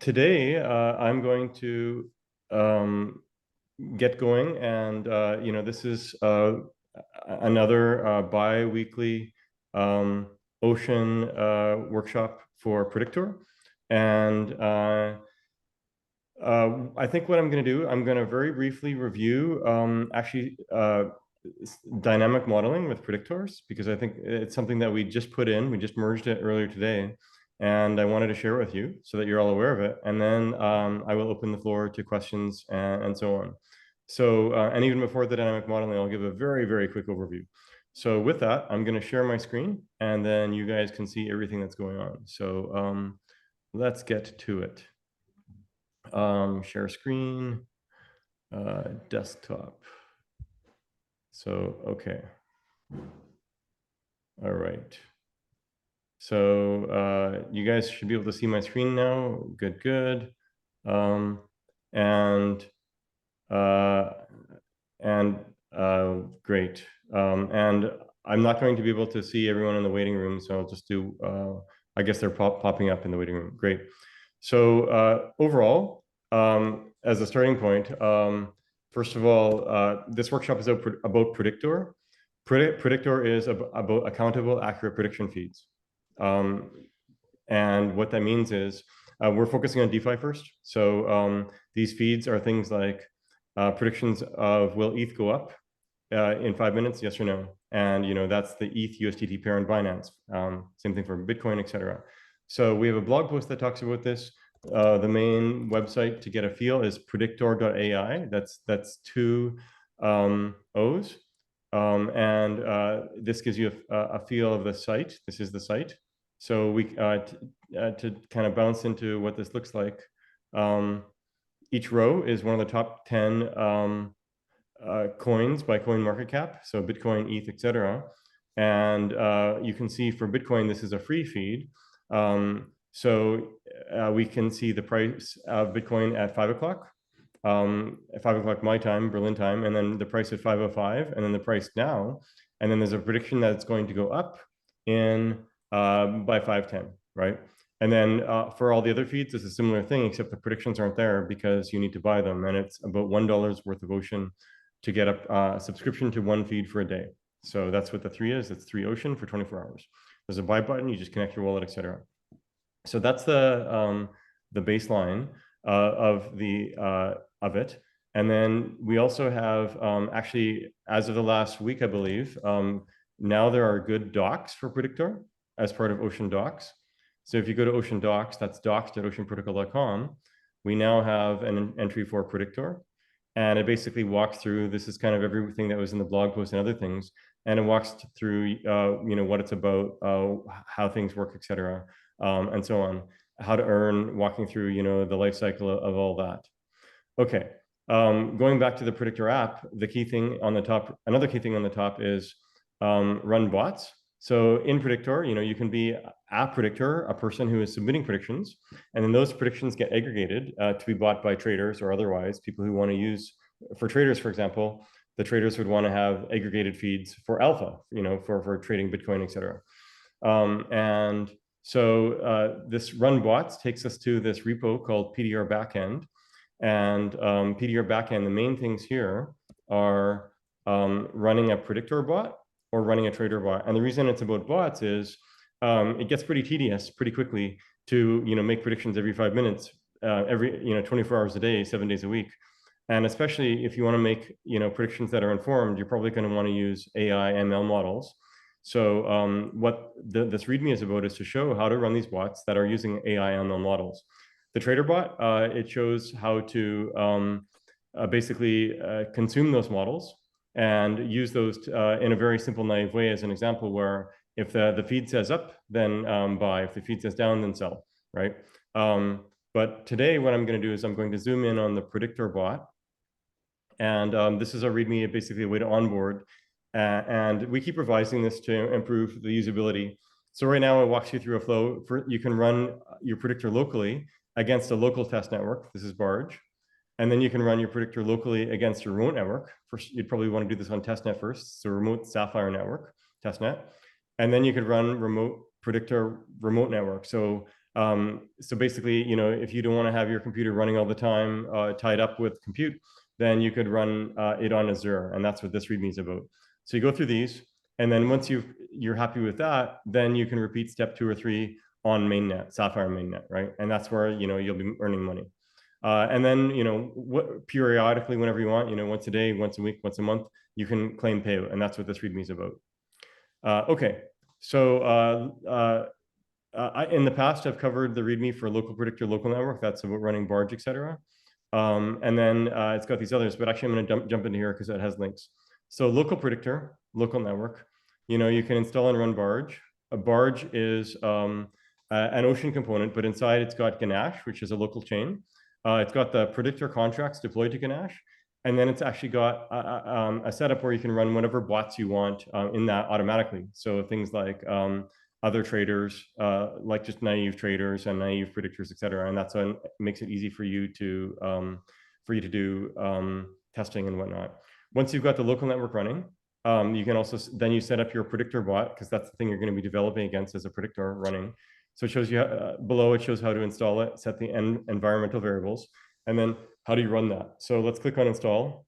today I'm going to get going, and this is another bi-weekly Ocean workshop for Predictor, and I think what I'm going to do, I'm going to very briefly review dynamic modeling with predictors, because I think it's something that we just put in. We just merged it earlier today, and I wanted to share with you so that you're all aware of it. And then I will open the floor to questions and so on. So, and even before the dynamic modeling, I'll give a very, very quick overview. So with that, I'm going to share my screen, and then you guys can see everything that's going on. So let's get to it. Share screen, desktop. So, okay. All right. So you guys should be able to see my screen now. Good, good. Great. And I'm not going to be able to see everyone in the waiting room, so I'll just do, I guess they're popping up in the waiting room. Great. So overall, as a starting point, first of all, this workshop is about Predictor. Predictor is about accountable, accurate prediction feeds. And what that means is we're focusing on DeFi first. So these feeds are things like predictions of will ETH go up in 5 minutes, yes or no? And that's the ETH USDT pair in Binance. Same thing for Bitcoin, etc. So we have a blog post that talks about this. The main website to get a feel is predictor.ai. That's two O's. This gives you a feel of the site. This is the site. So we to kind of bounce into what this looks like. Each row is one of the top 10 coins by coin market cap. So Bitcoin, ETH, etc. And you can see for Bitcoin, this is a free feed. So we can see the price of Bitcoin at 5 o'clock. At 5 o'clock my time, Berlin time, and then the price at 5:05, and then the price now, and then there's a prediction that it's going to go up in by 5:10, right? And then for all the other feeds, it's a similar thing, except the predictions aren't there because you need to buy them, and it's about $1 worth of Ocean to get a subscription to one feed for a day. So that's what the 3 is. It's 3 Ocean for 24 hours. There's a buy button. You just connect your wallet, etc. So that's the baseline of it. And then we also have actually, as of the last week, I believe, now there are good docs for Predictor as part of Ocean Docs. So if you go to Ocean Docs, that's docs.oceanprotocol.com, we now have an entry for Predictor. And it basically walks through, this is kind of everything that was in the blog post and other things. And it walks through, what it's about, how things work, etc. And so on, how to earn, walking through, the life cycle of all that. Okay, going back to the Predictor app, the key thing on the top, another key thing on the top is run bots. So in Predictor, you can be a predictor, a person who is submitting predictions, and then those predictions get aggregated to be bought by traders or otherwise people who want to use, for traders, for example, the traders would want to have aggregated feeds for alpha, for trading Bitcoin, etc. So this run bots takes us to this repo called PDR backend. And PDR backend, the main things here are running a predictor bot or running a trader bot. And the reason it's about bots is it gets pretty tedious pretty quickly to make predictions every 5 minutes, every 24 hours a day, 7 days a week. And especially if you want to make predictions that are informed, you're probably going to want to use AI ML models. So what this README is about is to show how to run these bots that are using AI ML models. The trader bot, it shows how to basically consume those models and use those in a very simple, naive way, as an example where if the feed says up, then buy. If the feed says down, then sell, right? But today, what I'm going to do is I'm going to zoom in on the Predictor bot. And this is a README, basically a way to onboard. And we keep revising this to improve the usability. So right now, it walks you through a flow. You can run your Predictor locally against a local test network. This is Barge. And then you can run your Predictor locally against your remote network. First, you'd probably want to do this on testnet first. So remote Sapphire network, testnet. And then you could run remote Predictor remote network. So So basically, if you don't want to have your computer running all the time, tied up with compute, then you could run it on Azure, and that's what this README is about. So you go through these, and then once you're happy with that, then you can repeat step 2 or 3 on mainnet, Sapphire mainnet, right? And that's where you'll be earning money. And then periodically, whenever you want, once a day, once a week, once a month, you can claim payout, and that's what this README is about. Okay, so in the past, I've covered the README for local predictor, local network. That's about running Barge, etc. And then it's got these others, but actually I'm going to jump into here because it has links. So local predictor, local network, you can install and run Barge. A Barge is an Ocean component, but inside it's got Ganache, which is a local chain. It's got the predictor contracts deployed to Ganache. And then it's actually got a setup where you can run whatever bots you want in that automatically. So things like other traders, like just naive traders and naive predictors, et cetera. And that's what makes it easy for you to do testing and whatnot. Once you've got the local network running, you can also, then you set up your predictor bot, because that's the thing you're going to be developing against as a predictor running. So it shows you, below it shows how to install it, set the environmental variables, and then how do you run that? So let's click on install.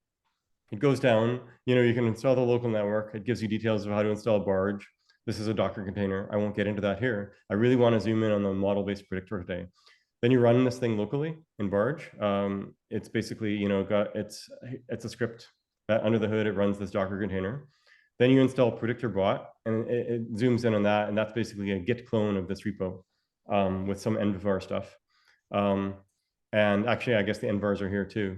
It goes down, you can install the local network. It gives you details of how to install Barge. This is a Docker container. I won't get into that here. I really want to zoom in on the model-based predictor today. Then you run this thing locally in Barge. It's basically, it's a script that under the hood, it runs this Docker container. Then you install Predictor bot, and it zooms in on that, and that's basically a Git clone of this repo with some envvar stuff. And actually, I guess the envars are here too.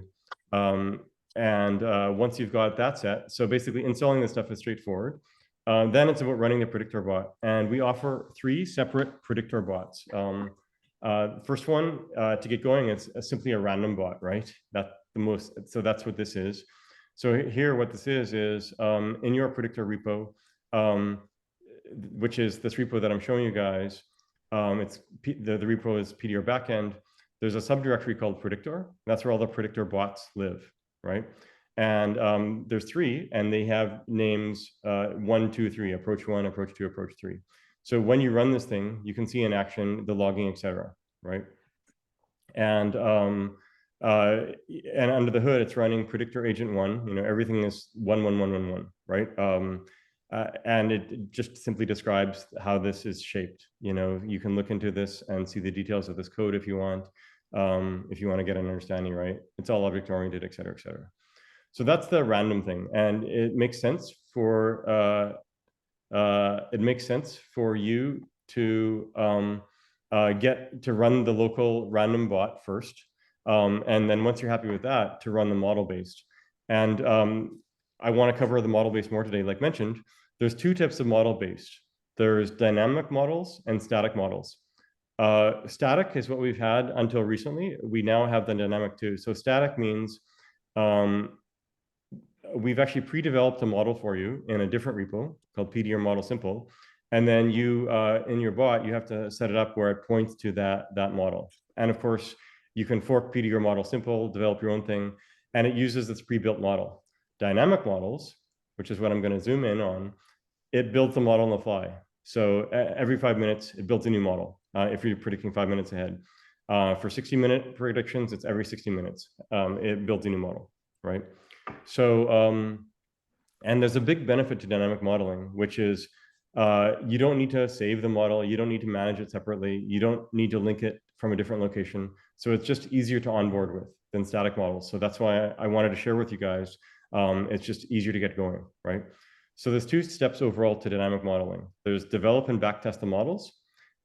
Once you've got that set, so basically installing this stuff is straightforward. Then it's about running the Predictor bot, and we offer 3 separate Predictor bots. First one to get going is simply a random bot, right? So that's what this is. So here, what this is in your Predictor repo, which is this repo that I'm showing you guys. The repo is PDR backend. There's a subdirectory called Predictor. That's where all the Predictor bots live, right? And there's 3, and they have names 1, 2, 3, approach 1, approach 2, approach 3. So when you run this thing, you can see in action the logging, etc., right? And under the hood, it's running Predictor agent 1. Everything is 1, 1, 1, 1, 1, right? And it just simply describes how this is shaped. You can look into this and see the details of this code if you want to get an understanding, right? It's all object oriented, et cetera, et cetera. So that's the random thing, and it makes sense for you to get to run the local random bot first, and then once you're happy with that, to run the model-based. And I want to cover the model-based more today. Like mentioned, there's 2 types of model-based. There's dynamic models and static models. Static is what we've had until recently. We now have the dynamic too. So static means we've actually pre-developed a model for you in a different repo called PDR model simple. And then you, in your bot, you have to set it up where it points to that model. And of course, you can fork PDR model simple, develop your own thing, and it uses this pre-built model. Dynamic models, which is what I'm going to zoom in on, it builds the model on the fly. So every 5 minutes, it builds a new model if you're predicting 5 minutes ahead. For 60-minute predictions, it's every 60 minutes. It builds a new model, right? So, and there's a big benefit to dynamic modeling, which is you don't need to save the model. You don't need to manage it separately. You don't need to link it from a different location. So it's just easier to onboard with than static models. So that's why I wanted to share with you guys. It's just easier to get going, right? So there's 2 steps overall to dynamic modeling. There's develop and backtest the models,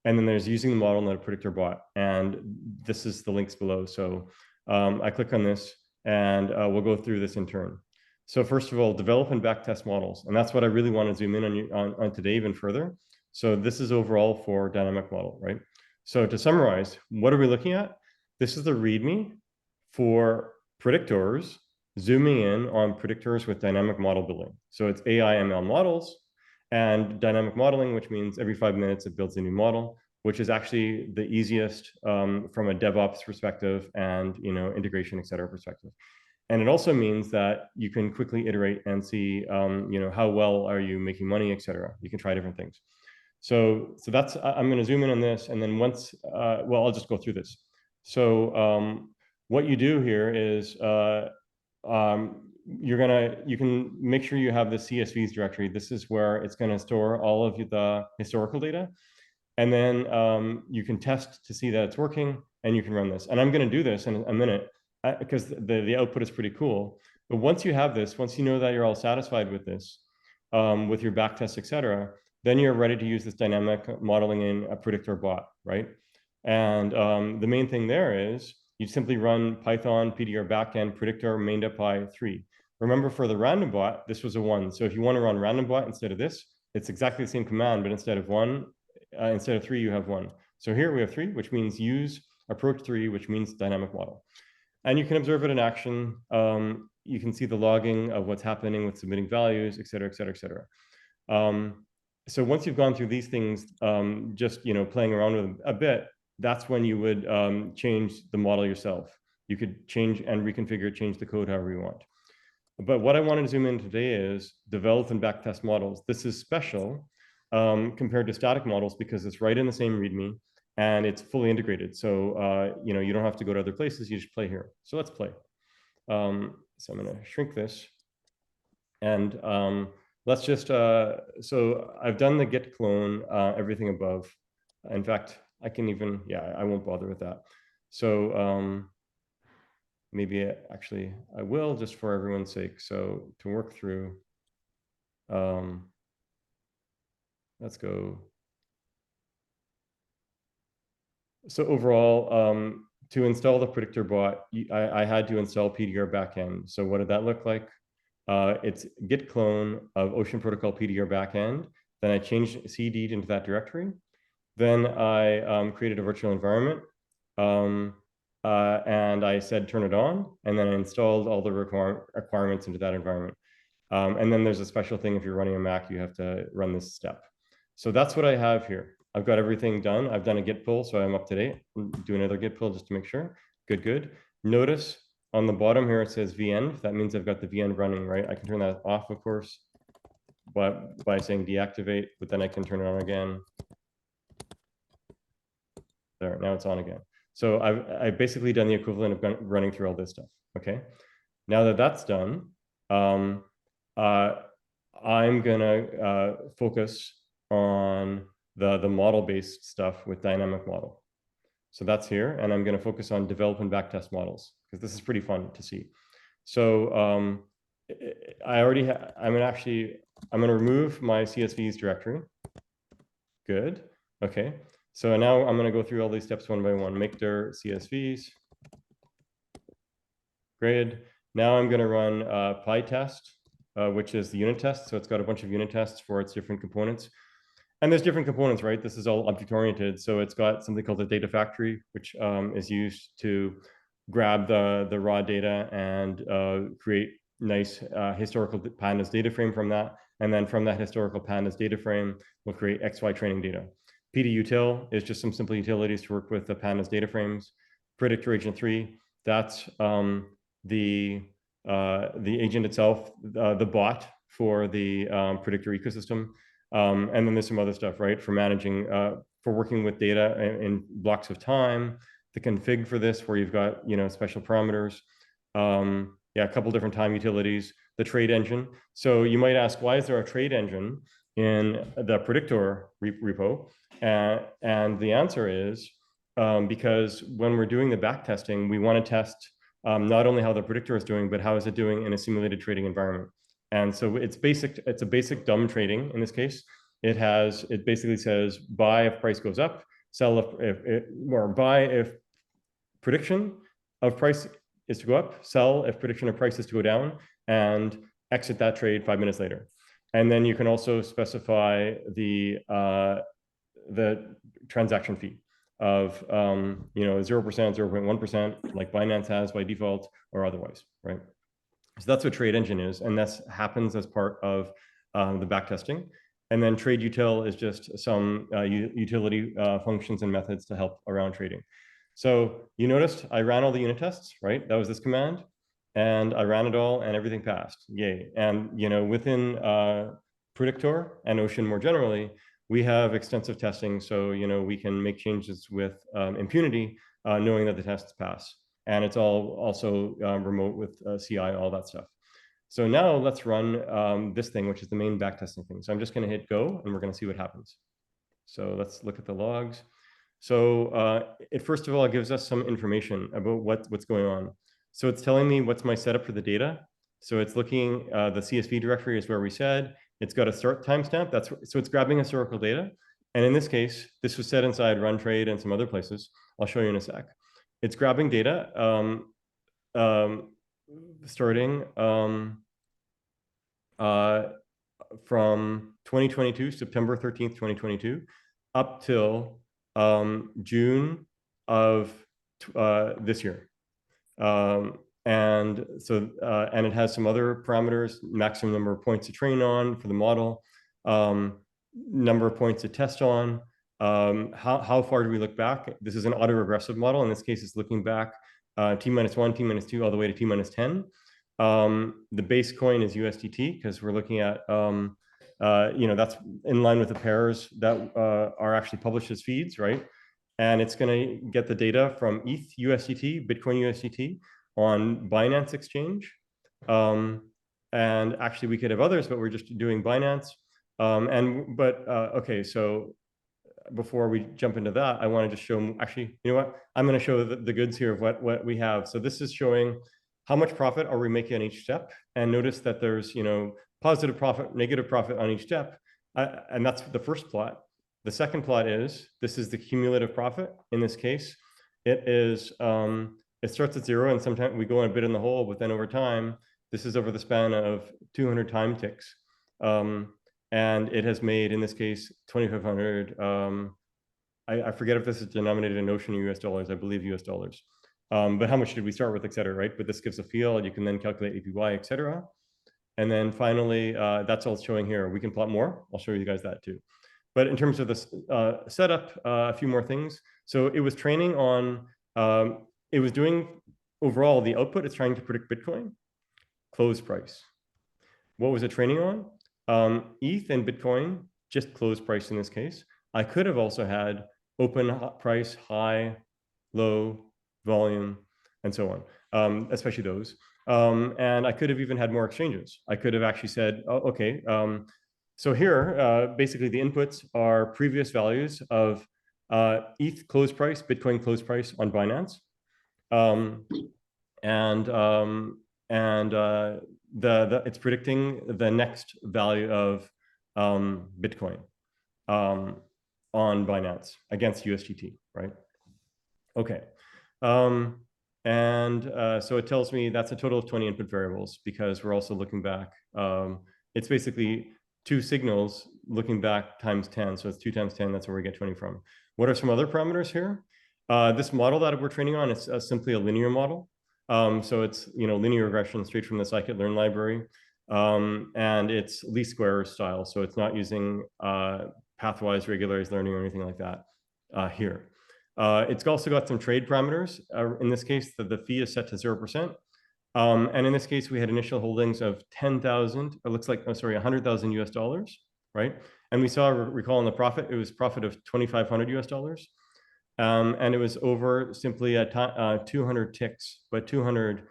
and then there's using the model in a predictor bot. And this is the links below. So I click on this, and we'll go through this in turn. So first of all, develop and backtest models. And that's what I really want to zoom in on today even further. So this is overall for dynamic model, right? So to summarize, what are we looking at? This is the README for predictors, zooming in on predictors with dynamic model building. So it's AI ML models and dynamic modeling, which means every 5 minutes it builds a new model, which is actually the easiest from a DevOps perspective and integration, et cetera, perspective. And it also means that you can quickly iterate and see how well are you making money, et cetera. You can try different things. So that's, I'm going to zoom in on this. And then once, well, I'll just go through this. So what you do here is you can make sure you have the CSVs directory. This is where it's going to store all of the historical data. And then you can test to see that it's working, and you can run this. And I'm going to do this in a minute because the output is pretty cool. But once you have this, once you know that you're all satisfied with this, with your backtest, et cetera, then you're ready to use this dynamic modeling in a predictor bot, right? And the main thing there is you simply run Python PDR backend predictor main.py 3. Remember, for the random bot, this was a 1. So if you want to run random bot instead of this, it's exactly the same command, but instead of 3, you have 1. So here we have 3, which means use approach 3, which means dynamic model. And you can observe it in action. You can see the logging of what's happening with submitting values, et cetera, et cetera, et cetera. So once you've gone through these things, just playing around with them a bit, that's when you would change the model yourself. You could change and reconfigure, change the code however you want. But what I wanted to zoom in today is develop and backtest models. This is special compared to static models because it's right in the same README and it's fully integrated. So you don't have to go to other places. You just play here. So let's play. So I'm going to shrink this, and let's just. So I've done the git clone, everything above. In fact, I can even, I won't bother with that. So maybe actually I will, just for everyone's sake. So to work through, let's go. So overall, to install the predictor bot, I had to install PDR backend. So what did that look like? It's git clone of Ocean Protocol PDR backend. Then I changed CD'd into that directory. Then I created a virtual environment, and I said turn it on, and then I installed all the requirements into that environment. And then there's a special thing if you're running a Mac, you have to run this step. So that's what I have here. I've got everything done. I've done a git pull, so I'm up to date. Do another git pull just to make sure. Good, good. Notice on the bottom here, it says vend. That means I've got the vend running, right? I can turn that off, of course, but by saying deactivate, but then I can turn it on again. There, now it's on again. So I've basically done the equivalent of running through all this stuff, okay? Now that that's done, I'm gonna focus on the model-based stuff with dynamic model. So that's here, and I'm gonna focus on develop and backtest models, because this is pretty fun to see. So I'm gonna remove my CSVs directory. Good, okay. So now I'm going to go through all these steps one by one. Make dir CSVs. Great. Now I'm going to run PyTest, which is the unit test. So it's got a bunch of unit tests for its different components. And there's different components, right? This is all object-oriented. So it's got something called the data factory, which is used to grab the raw data and create nice historical pandas data frame from that. And then from that historical pandas data frame, we'll create XY training data. PDUtil is just some simple utilities to work with the pandas data frames. Predictor agent 3, that's the agent itself, the bot for the predictor ecosystem. And then there's some other stuff, right? For managing, for working with data in blocks of time, the config for this, where you've got, special parameters. A couple different time utilities, the trade engine. So you might ask, why is there a trade engine in the Predictor repo? And the answer is because when we're doing the back testing, we want to test not only how the predictor is doing, but how is it doing in a simulated trading environment. And so it's a basic dumb trading in this case. It basically says buy if price goes up, sell or buy if prediction of price is to go up, sell if prediction of price is to go down, and exit that trade 5 minutes later. And then you can also specify the transaction fee of 0%, 0.1%, like Binance has by default, or otherwise, right? So that's what trade engine is, and that happens as part of the backtesting. And then trade util is just some utility functions and methods to help around trading. So you noticed I ran all the unit tests, right? That was this command, and I ran it all, and everything passed. Yay! And within Predictor and Ocean more generally, we have extensive testing, so we can make changes with impunity, knowing that the tests pass. And it's all also remote with CI, all that stuff. So now let's run this thing, which is the main backtesting thing. So I'm just going to hit go, and we're going to see what happens. So let's look at the logs. So it first of all gives us some information about what's going on. So it's telling me what's my setup for the data. So it's looking, the CSV directory is where we said. It's got a start timestamp. So it's grabbing historical data. And in this case, this was set inside run trade and some other places. I'll show you in a sec. It's grabbing data starting from 2022, September 13th, 2022, up till June of this year. And so, and it has some other parameters, maximum number of points to train on for the model, number of points to test on, how far do we look back? This is an autoregressive model. In this case, it's looking back T-1, T-2, all the way to T-10. The base coin is USDT because we're looking at, that's in line with the pairs that are actually published as feeds, right? And it's going to get the data from ETH USDT, Bitcoin USDT on Binance Exchange. And actually we could have others, but we're just doing Binance. Okay, so before we jump into that, I want to just show, actually, you know what? I'm going to show the goods here of what we have. So this is showing how much profit are we making on each step. And notice that there's, positive profit, negative profit on each step. And that's the first plot. The second plot is, this is the cumulative profit. In this case, it is, it starts at 0 and sometimes we go a bit in the hole, but then over time, this is over the span of 200 time ticks. And it has made, in this case, 2,500. I forget if this is denominated in Ocean or US dollars. I believe US dollars. But how much did we start with, et cetera, right? But this gives a feel. You can then calculate APY, et cetera. And then finally, that's all it's showing here. We can plot more. I'll show you guys that too. But in terms of this setup, a few more things. So it was training on, it was doing overall the output. It's trying to predict Bitcoin close price. What was it training on? ETH and Bitcoin, just close price in this case. I could have also had open price, high, low, volume, and so on, especially those. And I could have even had more exchanges. I could have actually said, oh, okay, so here, basically the inputs are previous values of ETH close price, Bitcoin close price on Binance. It's predicting the next value of Bitcoin on Binance against USDT, right? Okay. So it tells me that's a total of 20 input variables because we're also looking back. It's basically 2 signals looking back times 10. So it's 2 times 10. That's where we get 20 from. What are some other parameters here? This model that we're training on is simply a linear model. So it's linear regression straight from the scikit-learn library. And it's least squares style. So it's not using pathwise regularized learning or anything like that here. It's also got some trade parameters. In this case, the fee is set to 0%. And in this case, we had initial holdings of 10,000, it looks like, oh, sorry, 100,000 US dollars, right? And we saw, recall in the profit, it was profit of 2,500 US dollars. And it was over simply at 200 ticks, but 200,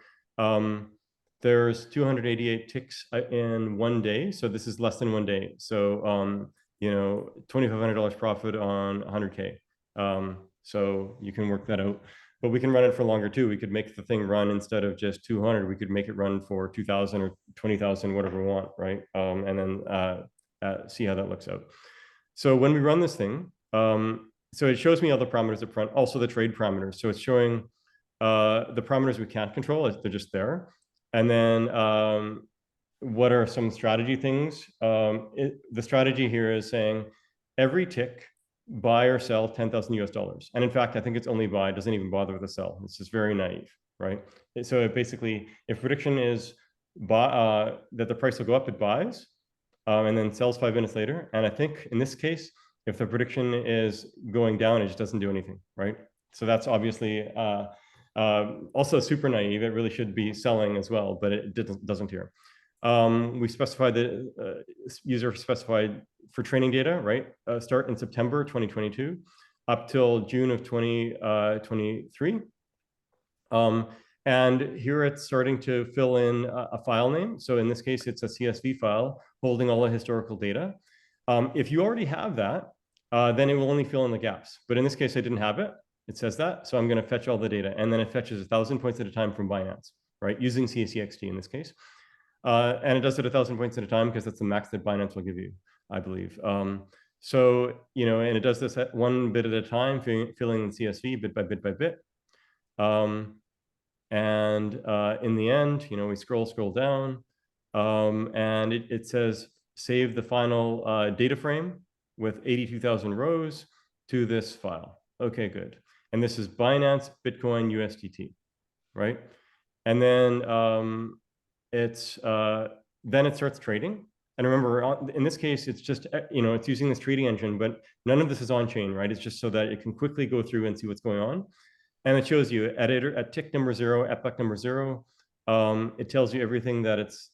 there's 288 ticks in 1 day. So this is less than 1 day. So, $2,500 profit on 100K. So you can work that out, but we can run it for longer too. We could make the thing run instead of just 200, we could make it run for 2,000 or 20,000, whatever we want, right? And then see how that looks out. So when we run this thing, so it shows me all the parameters up front, also the trade parameters. So it's showing the parameters we can't control, they're just there. And then what are some strategy things? The strategy here is saying every tick, buy or sell 10,000 US dollars. And in fact, I think it's only buy, it doesn't even bother with a sell. It's just very naive, right? So it basically, if prediction is that the price will go up, it buys, and then sells 5 minutes later. And I think in this case, if the prediction is going down, it just doesn't do anything, right? So that's obviously also super naive. It really should be selling as well, but it doesn't here. We specified the user specified for training data, right? Start in September 2022 up till June of 2023. And here it's starting to fill in a file name. So in this case, it's a CSV file holding all the historical data. If you already have that, then it will only fill in the gaps. But in this case, I didn't have it. It says that. So I'm going to fetch all the data. And then it fetches 1,000 points at a time from Binance, right? Using CSEXT in this case. And it does it 1,000 points at a time because that's the max that Binance will give you, I believe. So, you know, and it does this at one bit at a time, filling the CSV bit by bit by bit. And in the end, you know, we scroll down, and it says save the final data frame with 82,000 rows to this file. Okay, good. And this is Binance Bitcoin USDT, right? And then then it starts trading. And remember, in this case, it's just, you know, it's using this trading engine, but none of this is on chain, right? It's just so that it can quickly go through and see what's going on. And it shows you at tick number 0, epoch number 0, it tells you everything that it's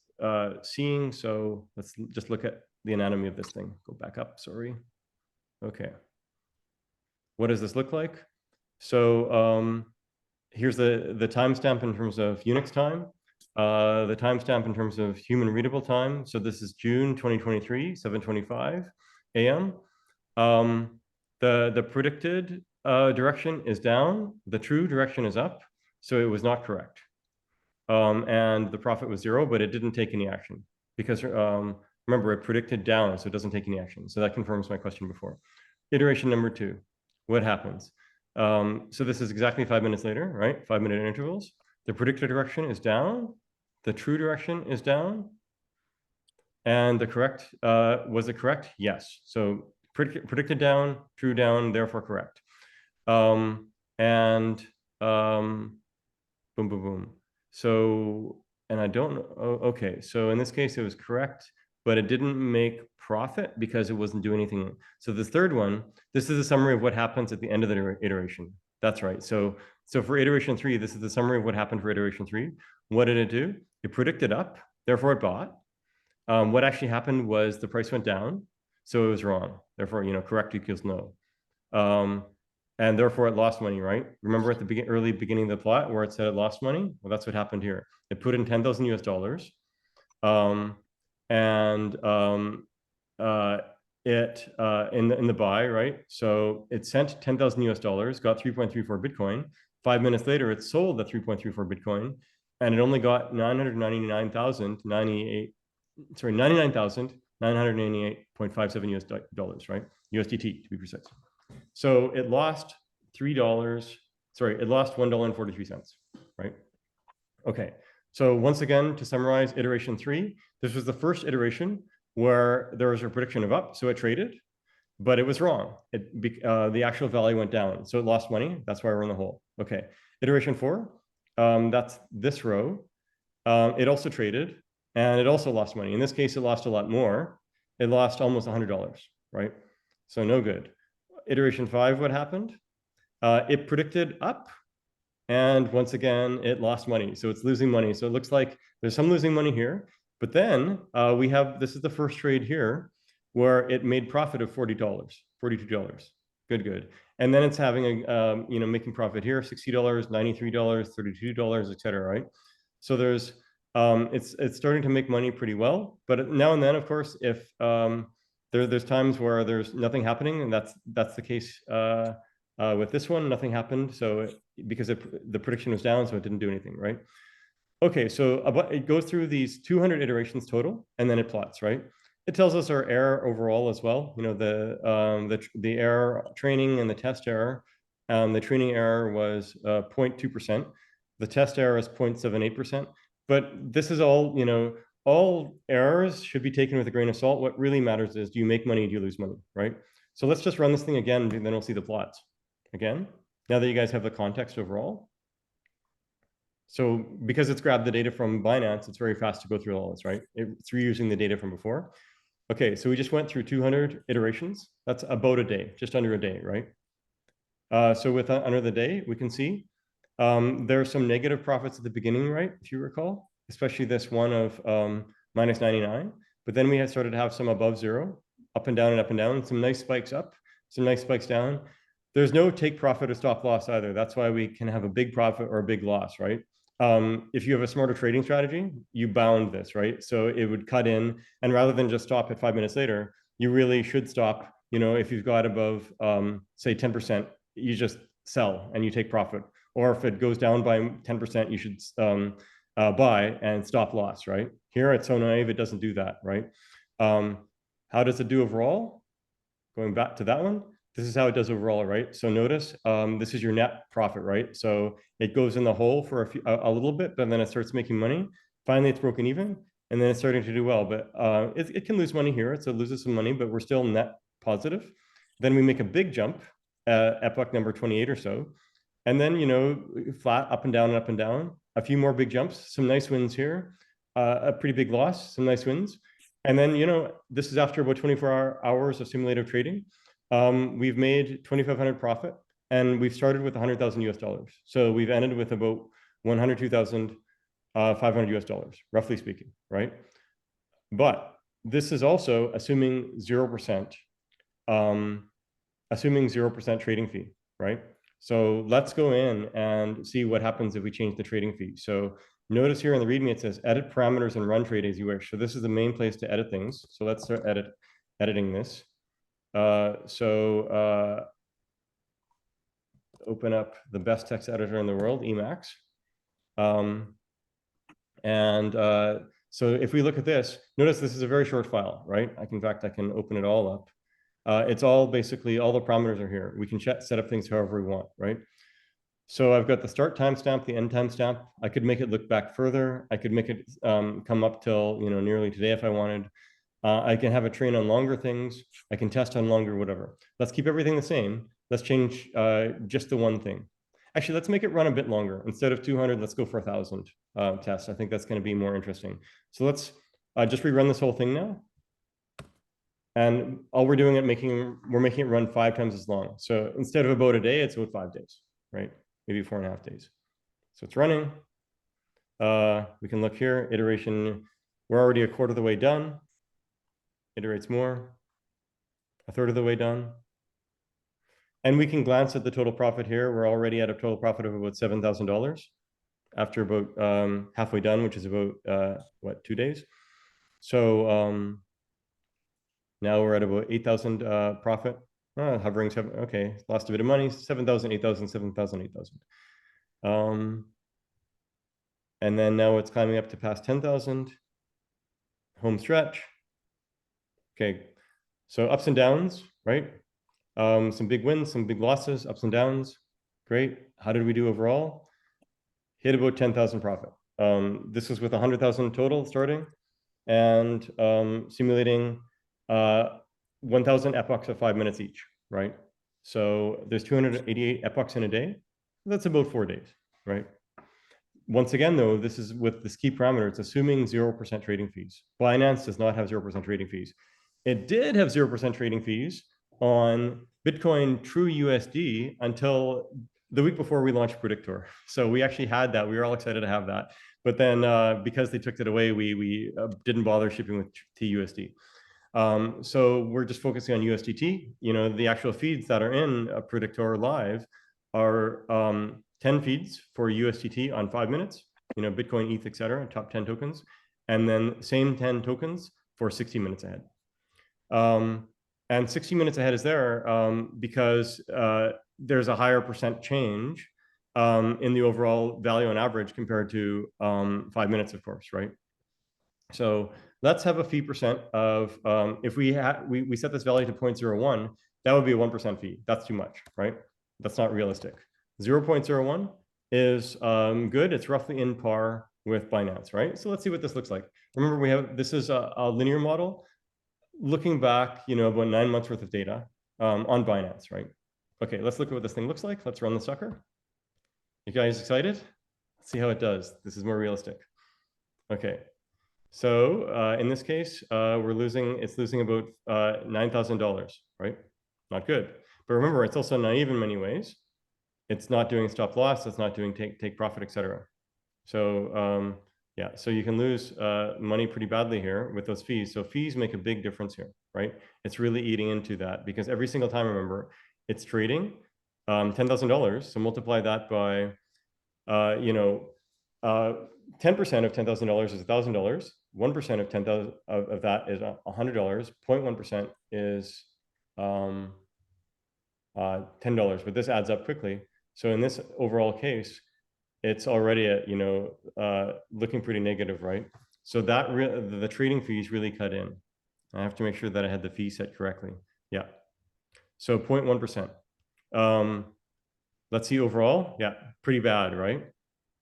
seeing. So let's just look at the anatomy of this thing. Go back up, sorry. Okay. What does this look like? So here's the timestamp in terms of Unix time, the timestamp in terms of human readable time. So this is June 2023, 7:25 a.m. The predicted direction is down. The true direction is up. So it was not correct. And the profit was 0, but it didn't take any action because remember, it predicted down, so it doesn't take any action. So that confirms my question before. Iteration number 2, what happens? So this is exactly 5 minutes later, right? 5-minute intervals. The predicted direction is down. The true direction is down. And the correct, was it correct? Yes. So predicted down, true down, therefore correct. Boom, boom, boom. So, and I don't know, okay. So in this case, it was correct, but it didn't make profit because it wasn't doing anything. So the third one, this is a summary of what happens at the end of the iteration. That's right. So for iteration 3, this is the summary of what happened for iteration 3. What did it do? It predicted up, therefore it bought. What actually happened was the price went down, so it was wrong. Therefore, you know, correct equals no. And therefore it lost money, right? Remember at the early beginning of the plot where it said it lost money? Well, that's what happened here. It put in 10,000 US dollars. In the buy, right? So it sent 10,000 US dollars, got 3.34 Bitcoin. 5 minutes later, it sold the 3.34 Bitcoin, and it only got 99,988.57 US dollars, right? USDT to be precise. So it lost $3. Sorry, it lost $1.43, right? Okay. So once again, to summarize iteration 3, this was the first iteration where there was a prediction of up, so it traded, but it was wrong. The actual value went down, so it lost money. That's why we're in the hole. Okay. Iteration 4, that's this row. It also traded, and it also lost money. In this case, it lost a lot more. It lost almost $100, right? So no good. Iteration 5, what happened? It predicted up, and once again, it lost money. So it's losing money. So it looks like there's some losing money here. But then we have, this is the first trade here where it made profit of $40, $42. Good. And then it's having a, you know, making profit here, $60, $93, $32, et cetera, right? So there's, it's starting to make money pretty well. But now and then, of course, if there's times where there's nothing happening, and that's the case with this one, nothing happened. So because the prediction was down, so it didn't do anything, right? Okay, so it goes through these 200 iterations total, and then it plots, right? It tells us our error overall as well. You know, the error training and the test error. The training error was 0.2%. The test error is 0.78%. But this is all, you know, all errors should be taken with a grain of salt. What really matters is, do you make money, do you lose money, right? So let's just run this thing again, and then we'll see the plots again. Now that you guys have the context overall. So because it's grabbed the data from Binance, it's very fast to go through all this, right? It's reusing the data from before. Okay, so we just went through 200 iterations. That's about a day, just under a day, right? So with under the day, we can see there are some negative profits at the beginning, right? If you recall, especially this one of minus 99. But then we had started to have some above zero, up and down and up and down, some nice spikes up, some nice spikes down. There's no take profit or stop loss either. That's why we can have a big profit or a big loss, right? If you have a smarter trading strategy, you bound this, right? So it would cut in, and rather than just stop at 5 minutes later, you really should stop. You know, if you've got above, say 10%, you just sell and you take profit. Or if it goes down by 10%, you should buy and stop loss, right? Here it's so naive, it doesn't do that, right? How does it do overall? Going back to that one, this is how it does overall, right? So notice, this is your net profit, right? So it goes in the hole for a little bit, but then it starts making money. Finally, it's broken even, and then it's starting to do well. But it can lose money here. So it loses some money, but we're still net positive. Then we make a big jump at epoch number 28 or so. And then, you know, flat up and down and up and down, a few more big jumps, some nice wins here, a pretty big loss, some nice wins. And then, you know, this is after about 24 hours of simulative trading. We've made 2,500 profit, and we've started with 100,000 US dollars. So we've ended with about 102,500 US dollars, roughly speaking, right? But this is also assuming 0%, assuming 0% trading fee, right? So let's go in and see what happens if we change the trading fee. So notice here in the README, it says edit parameters and run trade as you wish. So this is the main place to edit things. So let's start editing this. Open up the best text editor in the world, Emacs. So if we look at this, notice this is a very short file, right? In fact, I can open it all up. It's all basically, all the parameters are here. We can set up things however we want, right? So I've got the start timestamp, the end timestamp. I could make it look back further. I could make it come up till, you know, nearly today if I wanted. I can have it train on longer things. I can test on longer, whatever. Let's keep everything the same. Let's change just the one thing. Actually, let's make it run a bit longer. Instead of 200, let's go for 1,000 tests. I think that's going to be more interesting. So let's just rerun this whole thing now. And all we're doing we're making it run 5 times as long. So instead of about a day, it's about 5 days, right? Maybe 4.5 days. So it's running. We can look here, iteration. We're already a quarter of the way done. Iterates more, a third of the way done. And we can glance at the total profit here. We're already at a total profit of about $7,000 after about halfway done, which is about, 2 days. So now we're at about 8,000 profit. Hovering 7, okay, lost a bit of money, 7,000, 8,000, 7,000, 8,000. And then now it's climbing up to past 10,000. Home stretch. Okay, so ups and downs, right? Some big wins, some big losses, ups and downs. Great. How did we do overall? Hit about 10,000 profit. This was with 100,000 total starting, and simulating 1,000 epochs of 5 minutes each, right? So there's 288 epochs in a day. That's about 4 days, right? Once again, though, this is with this key parameter, it's assuming 0% trading fees. Binance does not have 0% trading fees. It did have 0% trading fees on Bitcoin True USD until the week before we launched Predictor. So we actually had that. We were all excited to have that. But then because they took it away, we didn't bother shipping with TUSD. So we're just focusing on USDT. You know, the actual feeds that are in Predictor Live are 10 feeds for USDT on 5 minutes, you know, Bitcoin, ETH, etc., top 10 tokens, and then same 10 tokens for 60 minutes ahead. And 60 minutes ahead is there because there's a higher percent change in the overall value on average compared to 5 minutes, of course, right? So let's have a fee percent of, if we set this value to 0.01, that would be a 1% fee. That's too much, right? That's not realistic. 0.01 is good. It's roughly in par with Binance, right? So let's see what this looks like. Remember, this is a linear model looking back, you know, about 9 months worth of data on Binance, right? Okay, let's look at what this thing looks like. Let's run the sucker. You guys excited? Let's see how it does. This is more realistic. Okay, so in this case, it's losing about $9,000, right? Not good. But remember, it's also naive in many ways. It's not doing stop loss. It's not doing take profit, etc. So Yeah, so you can lose money pretty badly here with those fees. So fees make a big difference here, right? It's really eating into that because every single time, remember, it's trading $10,000. So multiply that by, 10% of $10,000 is $1,000. 1% of 10,000 of that is $100. 0.1% is $10, but this adds up quickly. So in this overall case, it's already at, looking pretty negative, right? So that the trading fees really cut in. I have to make sure that I had the fee set correctly. Yeah. So 0.1%. Let's see overall. Yeah, pretty bad, right?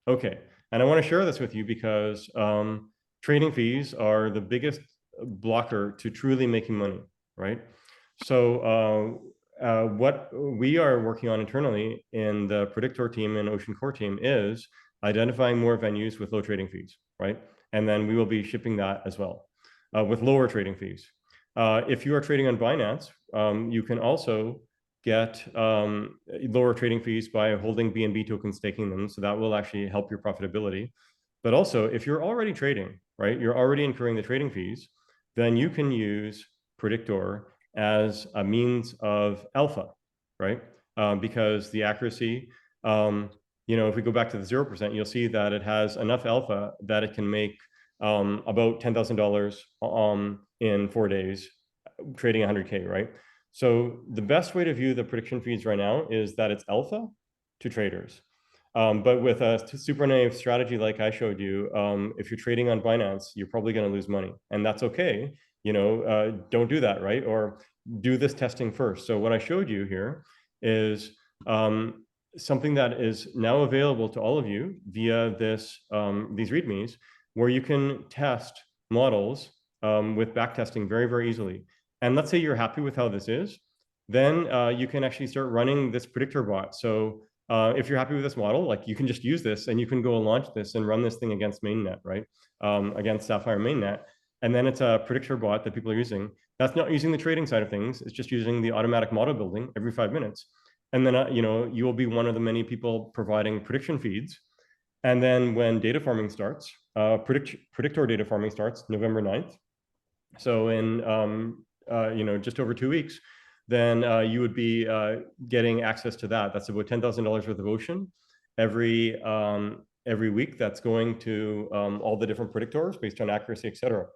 Okay. And I want to share this with you because trading fees are the biggest blocker to truly making money, right? So what we are working on internally in the Predictor team and Ocean Core team is identifying more venues with low trading fees, right? And then we will be shipping that as well with lower trading fees. If you are trading on Binance, you can also get lower trading fees by holding BNB tokens, staking them. So that will actually help your profitability. But also, if you're already trading, right, you're already incurring the trading fees, then you can use Predictor as a means of alpha, right? Because the accuracy, if we go back to the 0%, you'll see that it has enough alpha that it can make about $10,000 in 4 days, trading 100K, right? So the best way to view the prediction feeds right now is that it's alpha to traders. But with a super naive strategy like I showed you, if you're trading on Binance, you're probably going to lose money, and that's okay. Don't do that, right? Or do this testing first. So what I showed you here is something that is now available to all of you via these READMEs, where you can test models with backtesting very, very easily. And let's say you're happy with how this is, then you can actually start running this predictor bot. So if you're happy with this model, like you can just use this and you can go and launch this and run this thing against mainnet, right? Against Sapphire mainnet. And then it's a predictor bot that people are using. That's not using the trading side of things. It's just using the automatic model building every 5 minutes. And then, you will be one of the many people providing prediction feeds. And then when data farming starts, Predictor data farming starts November 9th. So in, just over 2 weeks, then you would be getting access to that. That's about $10,000 worth of Ocean every week. That's going to all the different predictors based on accuracy, et cetera.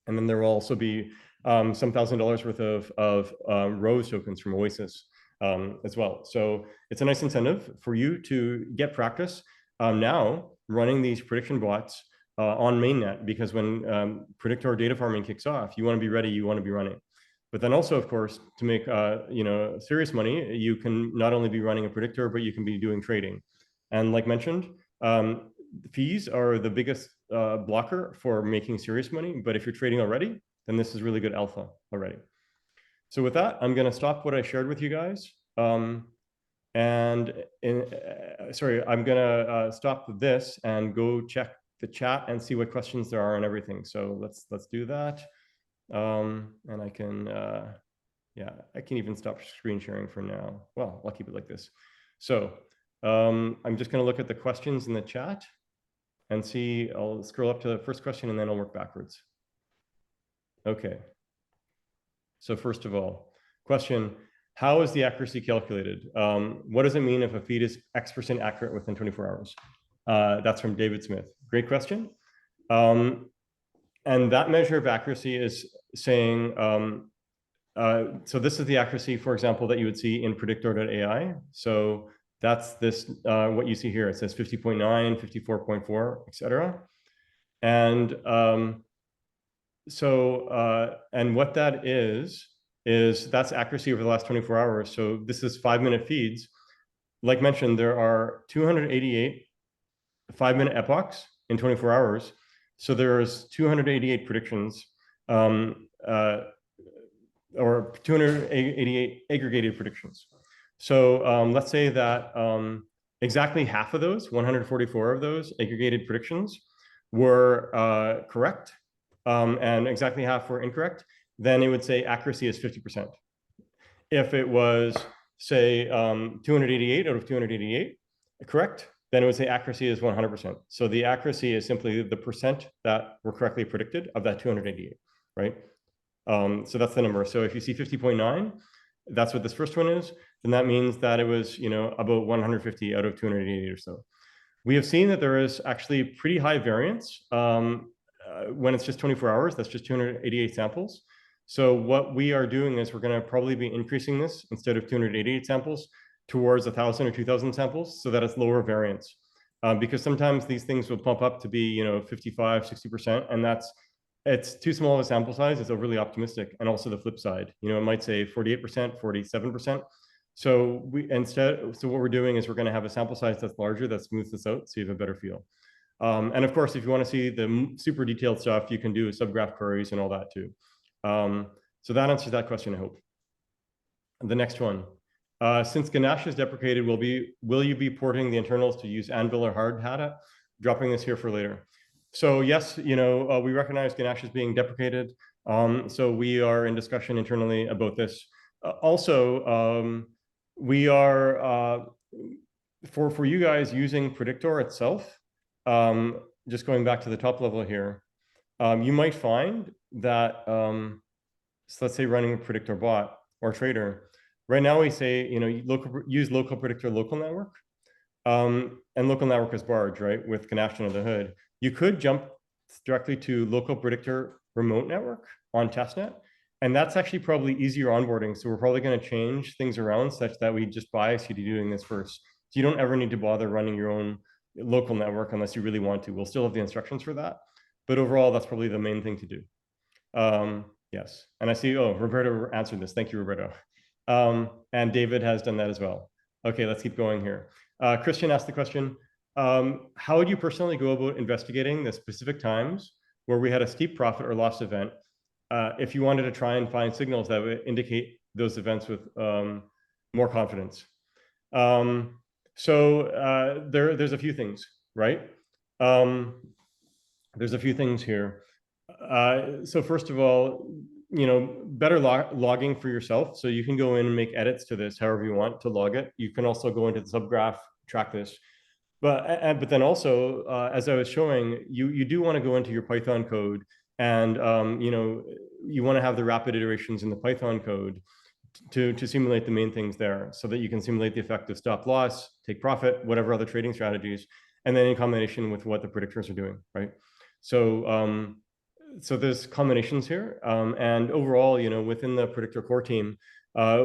And then there will also be some $1,000 worth of Rose tokens from Oasis as well. So it's a nice incentive for you to get practice now running these prediction bots on mainnet, because when Predictor data farming kicks off, you want to be ready, you want to be running. But then also, of course, to make serious money, you can not only be running a predictor, but you can be doing trading. And like mentioned, fees are the biggest blocker for making serious money. But if you're trading already, then this is really good alpha already. So with that, I'm going to stop what I shared with you guys. I'm going to stop this and go check the chat and see what questions there are and everything. So let's do that. And I can, I can even stop screen sharing for now. Well, I'll keep it like this. So I'm just going to look at the questions in the chat and see. I'll scroll up to the first question and then I'll work backwards. Okay. So first of all, question: how is the accuracy calculated? What does it mean if a feed is X% accurate within 24 hours? That's from David Smith. Great question. And that measure of accuracy is saying, so this is the accuracy, for example, that you would see in predictor.ai. So that's this, what you see here. It says 50.9, 54.4, etc. And and what that is that's accuracy over the last 24 hours. So this is 5-minute feeds. Like mentioned, there are 288 5-minute epochs in 24 hours. So there's 288 predictions, or 288 aggregated predictions. So let's say that exactly half of those, 144 of those aggregated predictions, were correct, and exactly half were incorrect. Then it would say accuracy is 50%. If it was, say, 288 out of 288 correct, then it would say accuracy is 100%. So the accuracy is simply the percent that were correctly predicted of that 288, right? So that's the number. So if you see 50.9, that's what this first one is, then that means that it was, about 150 out of 288 or so. We have seen that there is actually pretty high variance when it's just 24 hours. That's just 288 samples. So what we are doing is we're going to probably be increasing this instead of 288 samples towards 1,000 or 2,000 samples so that it's lower variance. Because sometimes these things will pump up to be, 55, 60%, and it's too small of a sample size. It's overly optimistic. And also the flip side, it might say 48%, 47%. So what we're doing is we're going to have a sample size that's larger, that smooths this out, so you have a better feel. And of course, if you want to see the super detailed stuff, you can do subgraph queries and all that too. So that answers that question, I hope. The next one, since Ganache is deprecated, will you be porting the internals to use Anvil or Hardhat? Dropping this here for later. So yes, we recognize Ganache is being deprecated. So we are in discussion internally about this. We are, for you guys using Predictor itself, just going back to the top level here, you might find that, so let's say running a Predictor bot or trader, right now we say, use local Predictor local network, and local network is barge, right, with Ganache under the hood. You could jump directly to local Predictor remote network on testnet, and that's actually probably easier onboarding. So we're probably going to change things around such that we just bias you to doing this first. So you don't ever need to bother running your own local network unless you really want to. We'll still have the instructions for that. But overall, that's probably the main thing to do. Yes. And I see, Roberto answered this. Thank you, Roberto. And David has done that as well. Okay, let's keep going here. Christian asked the question, how would you personally go about investigating the specific times where we had a steep profit or loss event if you wanted to try and find signals that would indicate those events with more confidence? There's a few things, right? There's a few things here. So first of all, better logging for yourself. So you can go in and make edits to this however you want to log it. You can also go into the subgraph, track this. But then also, as I was showing, you do want to go into your Python code and, you want to have the rapid iterations in the Python code to simulate the main things there so that you can simulate the effect of stop loss, take profit, whatever other trading strategies, and then in combination with what the predictors are doing, right? So, so there's combinations here. And overall, within the Predictor core team,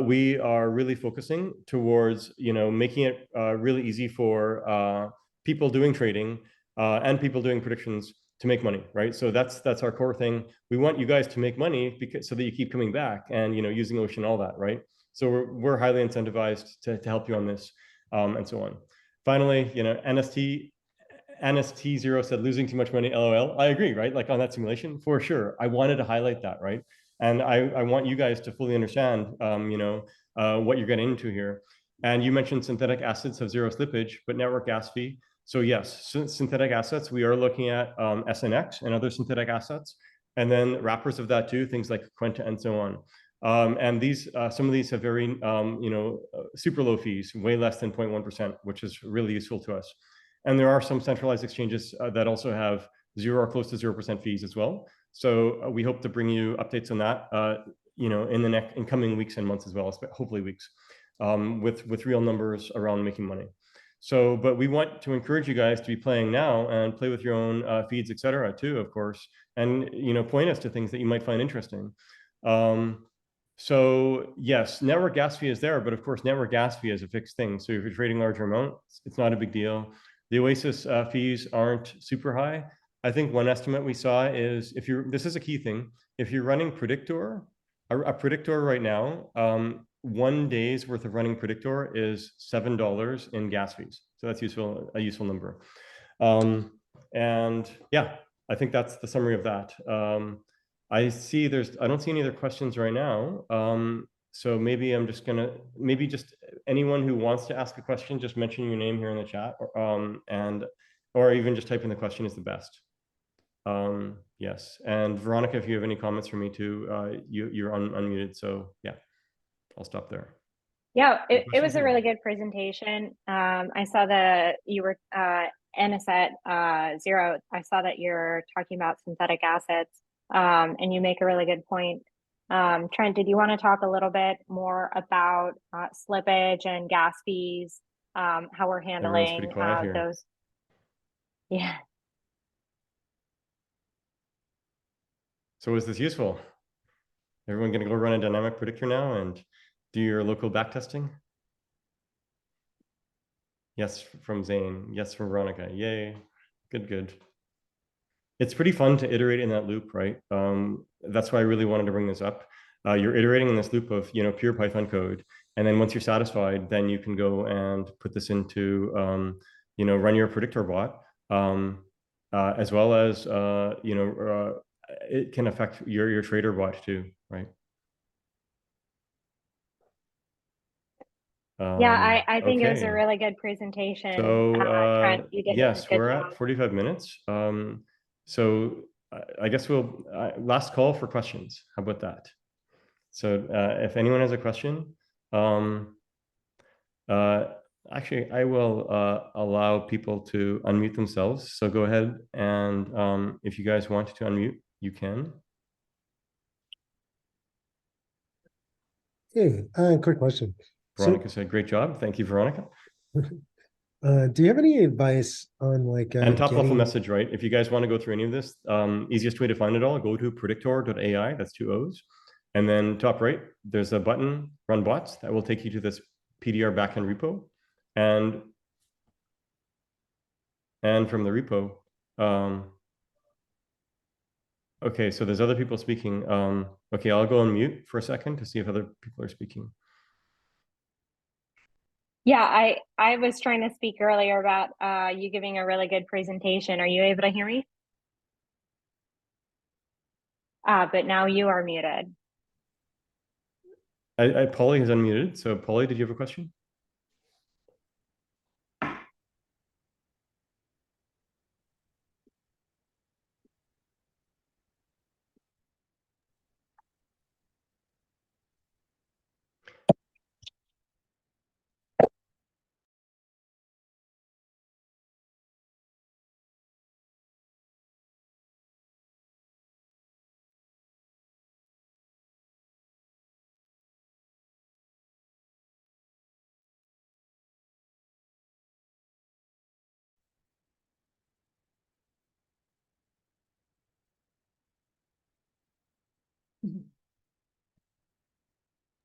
we are really focusing towards, making it really easy for people doing trading and people doing predictions to make money, right? So that's our core thing. We want you guys to make money so that you keep coming back and, using Ocean, all that, right? So we're highly incentivized to help you on this and so on. Finally, NST0 said losing too much money, LOL. I agree, right? Like on that simulation, for sure. I wanted to highlight that, right? And I want you guys to fully understand, what you're getting into here. And you mentioned synthetic assets have zero slippage, but network gas fee. So yes, synthetic assets, we are looking at SNX and other synthetic assets, and then wrappers of that too, things like Quenta and so on. And these, some of these have very, super low fees, way less than 0.1%, which is really useful to us. And there are some centralized exchanges that also have 0 or close to 0% fees as well. So we hope to bring you updates on that, in coming weeks and months as well, hopefully weeks, with real numbers around making money. So, but we want to encourage you guys to be playing now and play with your own feeds, etc. too, of course, and point us to things that you might find interesting. So yes, network gas fee is there, but of course, network gas fee is a fixed thing. So if you're trading larger amounts, it's not a big deal. The Oasis fees aren't super high. I think one estimate we saw is this is a key thing. If you're running Predictor, a Predictor right now, 1 day's worth of running Predictor is $7 in gas fees. So that's a useful number. And yeah, I think that's the summary of that. I don't see any other questions right now. So maybe I'm just gonna, just anyone who wants to ask a question, just mention your name here in the chat, or even just type in the question is the best. Yes, and Veronica, if you have any comments for me too, you're unmuted. So yeah, I'll stop there. Yeah, Any it was questions a or? really good presentation. I saw that you were NSET zero. I saw that you're talking about synthetic assets, and you make a really good point. Trent, did you want to talk a little bit more about slippage and gas fees, how we're Everyone's pretty handling quiet here. those? Yeah. So is this useful? Everyone gonna go run a dynamic predictor now and do your local backtesting? Yes, from Zane. Yes, from Veronica. Yay. Good, good. It's pretty fun to iterate in that loop, right? That's why I really wanted to bring this up. You're iterating in this loop of, pure Python code. And then once you're satisfied, then you can go and put this into, run your predictor bot, as well as, it can affect your trader bot too, right? Yeah, I think it was a Okay. really good presentation. So Trent, you did a yes, good we're job. at 45 minutes. So I guess we'll last call for questions. How about that? So if anyone has a question, um, uh, actually, I will allow people to unmute themselves. So go ahead and if you guys want to unmute, you can. Hey, quick question. Veronica said, great job. Thank you, Veronica. Do you have any advice on And top level getting? message, right? If you guys want to go through any of this, easiest way to find it all, go to predictor.ai, that's 2 O's. And then top right, there's a button, run bots, that will take you to this PDR backend repo. And from the repo, okay, so there's other people speaking. Okay, I'll go on mute for a second to see if other people are speaking. Yeah, I was trying to speak earlier about you giving a really good presentation. Are you able to hear me? But now you are muted. Polly has unmuted. So Polly, did you have a question?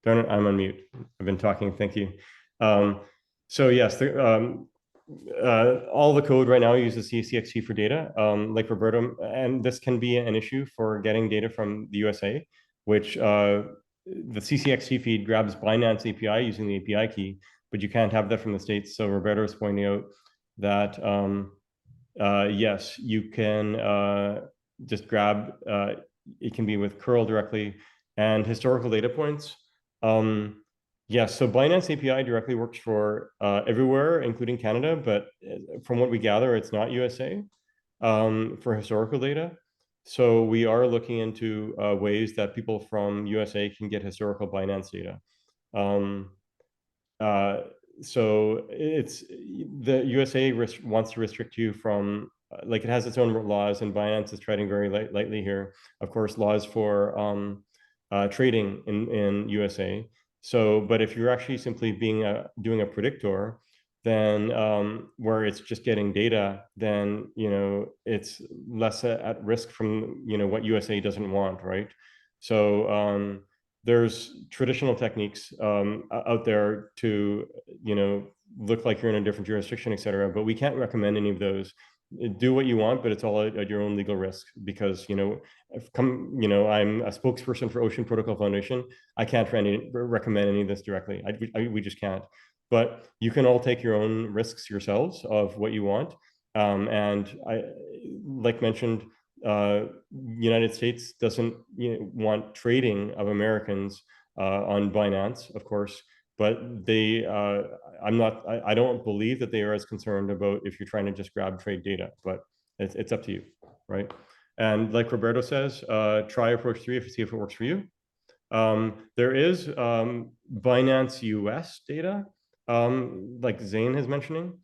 Darn it, I'm on mute. I've been talking, thank you. So yes, all the code right now uses CXC for data, like Roberto, and this can be an issue for getting data from the USA, which the CCXC feed grabs Binance API using the API key, but you can't have that from the States. So Roberto is pointing out that yes, you can just grab, it can be with curl directly and historical data points. Yes, so Binance API directly works for everywhere, including Canada, but from what we gather, it's not USA for historical data. So we are looking into ways that people from USA can get historical Binance data. So it's the USA wants to restrict you from like it has its own laws, and Binance is treading very lightly here. Of course, laws for trading in USA. So, but if you're actually simply doing a predictor, then where it's just getting data, then it's less at risk from what USA doesn't want, right? So there's traditional techniques out there to look like you're in a different jurisdiction, et cetera, but we can't recommend any of those. Do what you want, but it's all at your own legal risk, because I'm a spokesperson for Ocean Protocol Foundation. I can't recommend any of this directly. We just can't. But you can all take your own risks yourselves of what you want. And I, like mentioned, United States doesn't want trading of Americans on Binance, of course, but they I don't believe that they are as concerned about if you're trying to just grab trade data, but it's up to you, right? And like Roberto says, try approach 3 if you see if it works for you. There is Binance US data, like Zane is mentioning.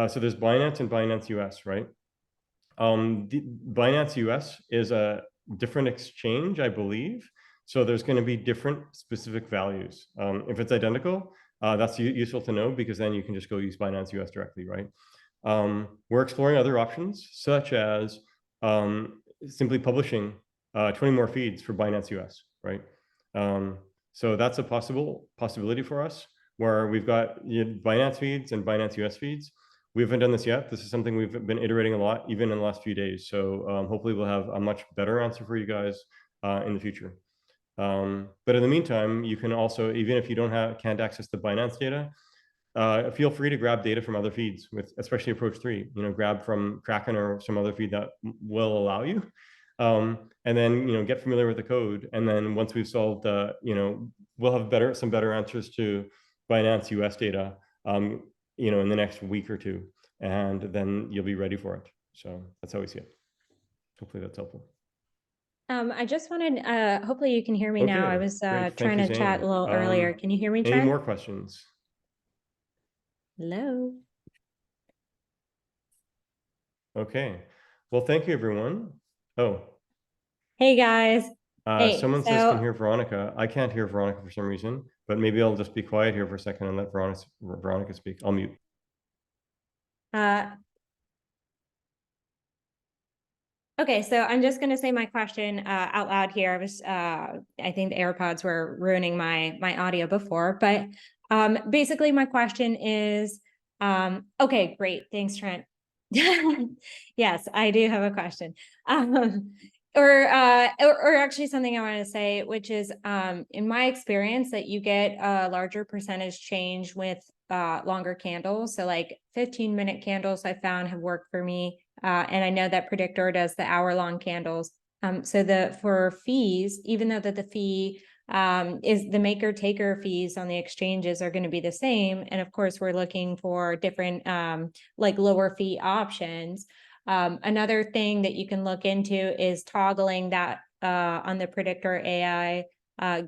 So there's Binance and Binance US, right? Binance US is a different exchange, I believe. So there's going to be different specific values. If it's identical, that's useful to know, because then you can just go use Binance US directly, right? We're exploring other options, such as simply publishing 20 more feeds for Binance US, right? So that's a possibility for us, where we've got Binance feeds and Binance US feeds. We haven't done this yet. This is something we've been iterating a lot, even in the last few days. So hopefully we'll have a much better answer for you guys in the future. But in the meantime, you can also, even if you can't access the Binance data, feel free to grab data from other feeds, with especially Approach 3. Grab from Kraken or some other feed that will allow you. And then get familiar with the code. And then once we've solved we'll have some better answers to Binance US data in the next week or two, and then you'll be ready for it. So that's how we see it. Hopefully that's helpful. I just wanted, hopefully you can hear me now. I was trying to chat a little earlier. Can you hear me, Trent? Any more questions? Hello. Okay. Well, thank you, everyone. Oh. Hey, guys. Someone says can hear Veronica. I can't hear Veronica for some reason, but maybe I'll just be quiet here for a second and let Veronica speak. I'll mute. Okay, so I'm just going to say my question out loud here. I think the AirPods were ruining my audio before, but basically my question is, okay, great. Thanks, Trent. Yes, I do have a question. Or actually something I want to say, which is in my experience that you get a larger percentage change with longer candles. So like 15-minute candles I found have worked for me. And I know that Predictor does the hour-long candles. So for fees, even though that the fee is the maker-taker fees on the exchanges are going to be the same. And of course, we're looking for different like lower fee options. Another thing that you can look into is toggling that on the Predictor AI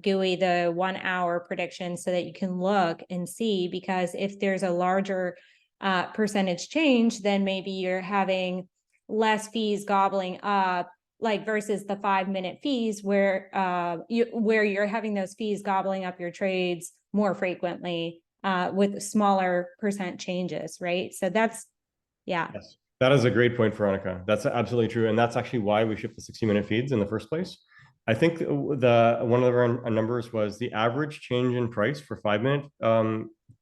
GUI, the 1 hour prediction, so that you can look and see, because if there's a larger percentage change, then maybe you're having less fees gobbling up, like versus the 5-minute fees where you're having those fees gobbling up your trades more frequently with smaller percent changes, right? So that's, yeah. Yes. That is a great point, Veronica. That's absolutely true. And that's actually why we ship the 60-minute feeds in the first place. I think one of our numbers was the average change in price for 5-minute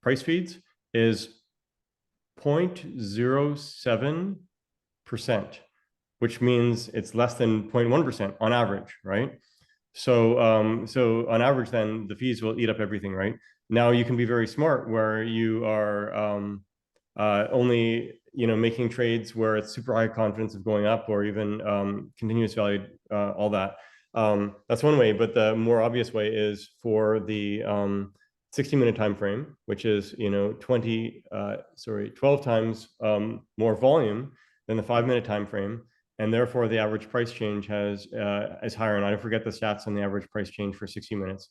price feeds is 0.07%, which means it's less than 0.1% on average, right? So on average, then the fees will eat up everything, right? Now you can be very smart where you are only making trades where it's super high confidence of going up, or even continuous value, all that. That's one way, but the more obvious way is for the 60-minute time frame, which is 12 times more volume than the 5-minute time frame, and therefore the average price change is higher. And I forget the stats on the average price change for 60 minutes,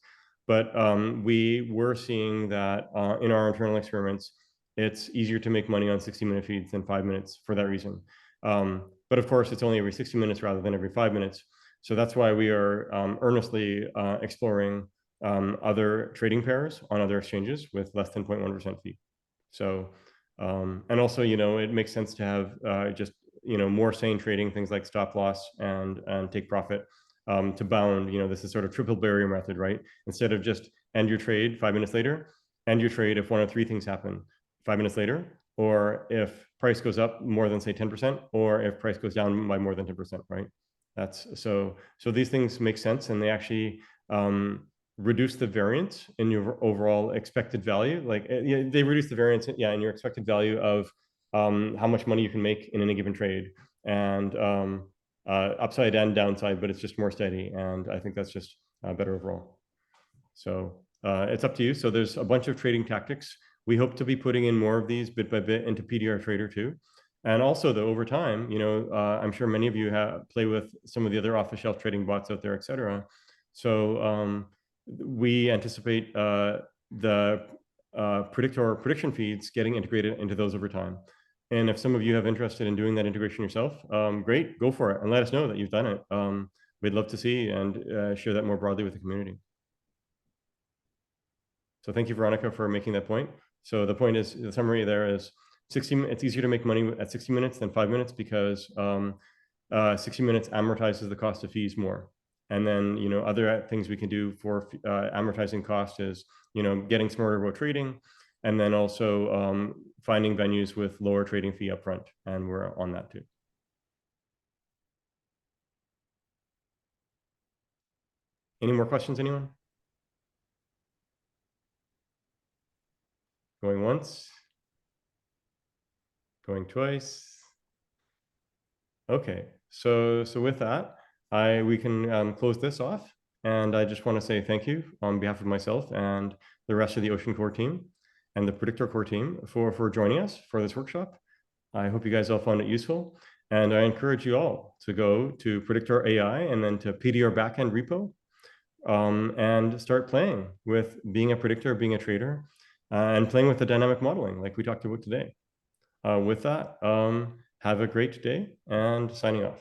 but we were seeing that in our internal experiments, it's easier to make money on 60-minute feeds than 5 minutes for that reason. But of course, it's only every 60 minutes rather than every 5 minutes. So that's why we are earnestly exploring other trading pairs on other exchanges with less than 0.1% fee. So, and also, it makes sense to have just, more sane trading, things like stop loss and take profit to bound. This is sort of triple barrier method, right? Instead of just end your trade 5 minutes later, end your trade if one of three things happen 5 minutes later, or if price goes up more than, say, 10%, or if price goes down by more than 10%, right? That's so these things make sense, and they actually reduce the variance in your overall expected value. Like they reduce the variance, in your expected value of how much money you can make in any given trade, and upside and downside, but it's just more steady. And I think that's just better overall. So it's up to you. So there's a bunch of trading tactics. We hope to be putting in more of these bit by bit into PDR Trader too. And also, though, over time, I'm sure many of you play with some of the other off-the-shelf trading bots out there, et cetera. So we anticipate the Predictor prediction feeds getting integrated into those over time. And if some of you have interested in doing that integration yourself, great, go for it and let us know that you've done it. We'd love to see and share that more broadly with the community. So thank you, Veronica, for making that point. So the point is, the summary there is 60. It's easier to make money at 60 minutes than 5 minutes because 60 minutes amortizes the cost of fees more. And then, you know, other things we can do for amortizing cost is, you know, getting smarter about trading, and then also finding venues with lower trading fee upfront. And we're on that too. Any more questions, anyone? Going once? Going twice? Okay, so with that, we can close this off. And I just want to say thank you on behalf of myself and the rest of the Ocean Core team and the Predictor Core team for joining us for this workshop. I hope you guys all found it useful. And I encourage you all to go to Predictor AI and then to PDR backend repo and start playing with being a predictor, being a trader, and playing with the dynamic modeling like we talked about today. With that, have a great day and signing off.